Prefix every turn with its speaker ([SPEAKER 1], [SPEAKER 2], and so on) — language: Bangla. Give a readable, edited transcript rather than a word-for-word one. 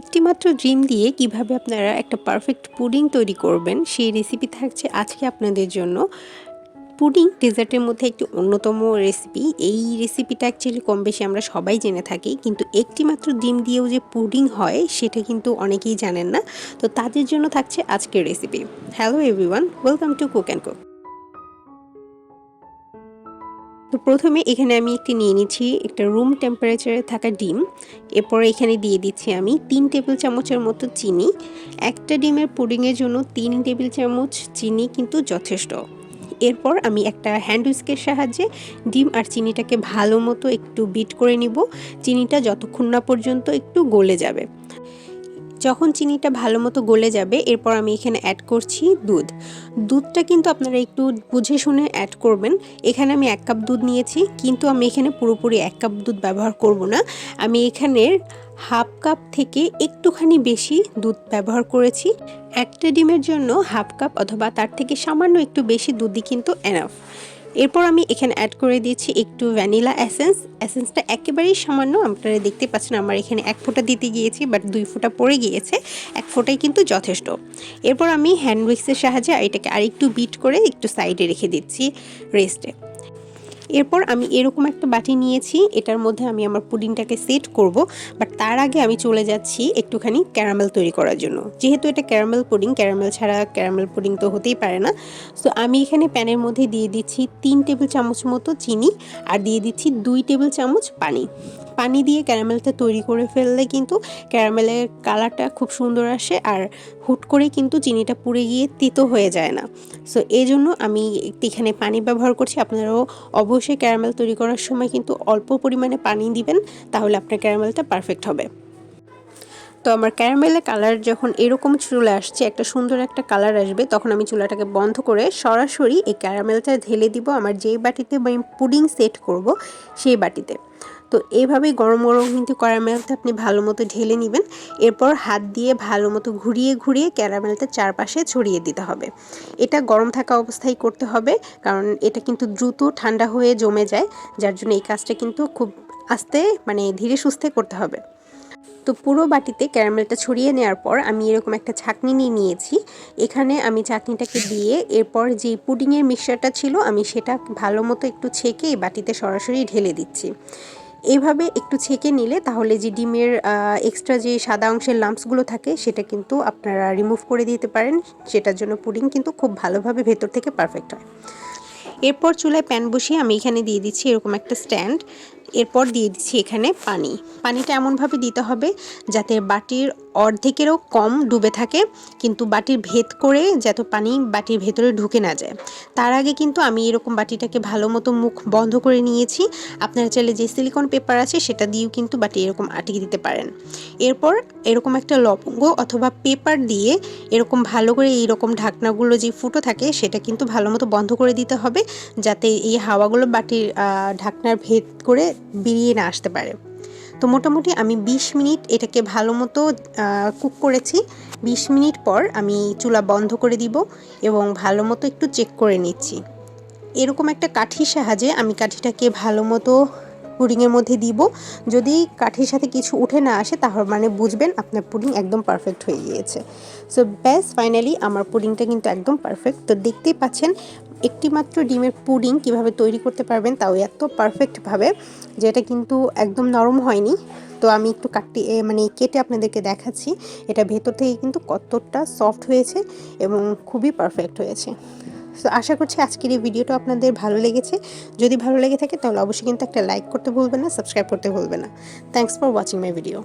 [SPEAKER 1] একটি মাত্র ডিম দিয়ে কিভাবে আপনারা একটা পারফেক্ট পুডিং তৈরি করবেন সেই রেসিপি থাকছে আজকে আপনাদের জন্য। পুডিং ডেজার্টের মধ্যে একটি অন্যতম রেসিপি। এই রেসিপিটা অ্যাকচুয়ালি কম বেশি আমরা সবাই জেনে থাকি, কিন্তু একটি মাত্র ডিম দিয়েও যে পুডিং হয় সেটা কিন্তু অনেকেই জানেন না। তো তাদের জন্য থাকছে আজকের recipe. Hello everyone, welcome to cook and cook. তো প্রথমে এখানে আমি একটি নিয়ে নিচ্ছি একটা রুম টেম্পারেচারে থাকা ডিম। এরপরে এখানে দিয়ে দিচ্ছি আমি 3 টেবিল চামচের মতো চিনি। একটা ডিমের পুডিংয়ের জন্য 3 টেবিল চামচ চিনি কিন্তু যথেষ্ট। এরপর আমি একটা হ্যান্ড হুইস্কের সাহায্যে ডিম আর চিনিটাকে ভালো মতো একটু বিট করে নিব, চিনিটা যতক্ষণ না পর্যন্ত একটু গলে যাবে। যখন চিনিটা ভালো মতো গলে যাবে এরপর আমি এখানে অ্যাড করছি দুধটা কিন্তু আপনারা একটু বুঝে শুনে অ্যাড করবেন। এখানে আমি 1 কাপ দুধ নিয়েছি, কিন্তু আমি এখানে পুরোপুরি 1 কাপ দুধ ব্যবহার করব না। আমি এখানের হাফ কাপ থেকে একটুখানি বেশি দুধ ব্যবহার করেছি। একটা ডিমের জন্য হাফ কাপ অথবা তার থেকে সামান্য একটু বেশি দুধই কিন্তু এনাফ। এরপর আমি এখানে অ্যাড করে দিয়েছি একটু ভ্যানিলা এসেন্সটা একেবারেই সামান্য। আপনারা দেখতে পাচ্ছেন আমার এখানে 1 ফোঁটা দিতে গিয়েছি, বাট 2 ফোঁটা পড়ে গিয়েছে, 1 ফোঁটাই কিন্তু যথেষ্ট। এরপর আমি হ্যান্ড উইক্সের সাহায্যে এটাকে আরেকটু বিট করে একটু সাইডে রেখে দিচ্ছি রেস্টে। এরপর আমি এরকম একটা বাটি নিয়েছি, এটার মধ্যে আমি আমার পুডিংটাকে সেট করব, বাট তার আগে আমি চলে যাচ্ছি একটুখানি ক্যারামেল তৈরি করার জন্য। যেহেতু এটা ক্যারামেল পুডিং, ক্যারামেল ছাড়া ক্যারামেল পুডিং তো হতেই পারে না। সো আমি এখানে প্যানের মধ্যে দিয়ে দিচ্ছি 3 টেবিল চামচ মতো চিনি আর দিয়ে দিচ্ছি 2 টেবিল চামচ পানি দিয়ে ক্যারামেলটা তৈরি করে ফেললে কিন্তু ক্যারামেলের কালারটা খুব সুন্দর আসে, আর হুট করে কিন্তু চিনিটা পুড়ে গিয়ে তিতো হয়ে যায় না। সো এই জন্য আমি এখানে পানি ব্যবহার করছি। আপনারাও অবশ্যই ক্যারামেল তৈরি করার সময় কিন্তু অল্প পরিমাণে পানি দিবেন, তাহলে আপনার ক্যারামেলটা পারফেক্ট হবে। তো আমার ক্যারামেলের কালার যখন এরকম চলে আসছে, একটা সুন্দর একটা কালার আসবে, তখন আমি চুলাটাকে বন্ধ করে সরাসরি এই ক্যারামেলটা ঢেলে দিব আমার যেই বাটিতে আমি পুডিং সেট করব সেই বাটিতে। তো এইভাবেই গরম গরম কিন্তু ক্যারামেলটা আপনি ভালো মতো ঢেলে নেবেন। এরপর হাত দিয়ে ভালো মতো ঘুরিয়ে ঘুরিয়ে ক্যারামেলটা চারপাশে ছড়িয়ে দিতে হবে। এটা গরম থাকা অবস্থায় করতে হবে, কারণ এটা কিন্তু দ্রুত ঠান্ডা হয়ে জমে যায়, যার জন্য এই কাজটা কিন্তু খুব আস্তে ধীরে সুস্থে করতে হবে। তো পুরো বাটিতে ক্যারামেলটা ছড়িয়ে নেওয়ার পর আমি এরকম একটা ছাঁকনি নিয়েছি। এখানে আমি ছাঁকনিটাকে দিয়ে এরপর যে পুডিংয়ের মিক্সচারটা ছিল আমি সেটা ভালো মতো একটু ছেঁকে এই বাটিতে সরাসরি ঢেলে দিচ্ছি। এইভাবে একটু ছেঁকে নিলে তাহলে যে ডিমের এক্সট্রা যে সাদা অংশের লাম্পসগুলো থাকে সেটা কিন্তু আপনারা রিমুভ করে দিতে পারেন। সেটার জন্য পুডিং কিন্তু খুব ভালোভাবে ভেতর থেকে পারফেক্ট হয়। এরপর চুলায় প্যান বসিয়ে আমি এখানে দিয়ে দিচ্ছি এরকম একটা স্ট্যান্ড। এরপর দিয়ে দিচ্ছি এখানে পানিটা এমনভাবে দিতে হবে যাতে বাটির অর্ধেকেরও কম ডুবে থাকে, কিন্তু বাটির ভেদ করে যাতে পানি বাটির ভেতরে ঢুকে না যায়। তার আগে কিন্তু আমি এরকম বাটিটাকে ভালো মতো মুখ বন্ধ করে নিয়েছি। আপনারা চাইলে যে সিলিকন পেপার আছে সেটা দিয়েও কিন্তু বাটি এরকম আটকে দিতে পারেন। এরপর এরকম একটা লবঙ্গ অথবা পেপার দিয়ে এরকম ভালো করে এইরকম ঢাকনাগুলো যে ফুটো থাকে সেটা কিন্তু ভালো মতো বন্ধ করে দিতে হবে, যাতে এই হাওয়াগুলো বাটির ঢাকনার ভেদ করে বেরিয়ে না আসতে পারে। তো মোটামুটি আমি 20 মিনিট এটাকে ভালো মতো কুক করেছি। 20 মিনিট পর আমি চুলা বন্ধ করে দিব এবং ভালো মতো একটু চেক করে নিচ্ছি। এরকম একটা কাঠির সাহায্যে আমি কাঠিটাকে ভালো মতো পুডিংয়ের মধ্যে দিব। যদি কাঠির সাথে কিছু উঠে না আসে তাহলে মানে বুঝবেন আপনার পুডিং একদম পারফেক্ট হয়ে গিয়েছে। সো ব্যাস, ফাইনালি আমার পুডিংটা কিন্তু একদম পারফেক্ট। তো দেখতেই পাচ্ছেন একটি মাত্র ডিমের পুডিং কিভাবে তৈরি করতে পারবেন, তাও এত পারফেক্টভাবে, যেটা কিন্তু একদম নরম হয়নি। তো আমি একটু কেটে আপনাদেরকে দেখাচ্ছি এটা ভেতর থেকে কিন্তু কতটা সফট হয়েছে এবং খুবই পারফেক্ট হয়েছে। সো আশা করছি আজকের এই ভিডিওটা আপনাদের ভালো লেগেছে। যদি ভালো লেগে থাকে তাহলে অবশ্যই কিন্তু একটা লাইক করতে ভুলবেন না, সাবস্ক্রাইব করতে ভুলবেন না। Thanks for watching my video.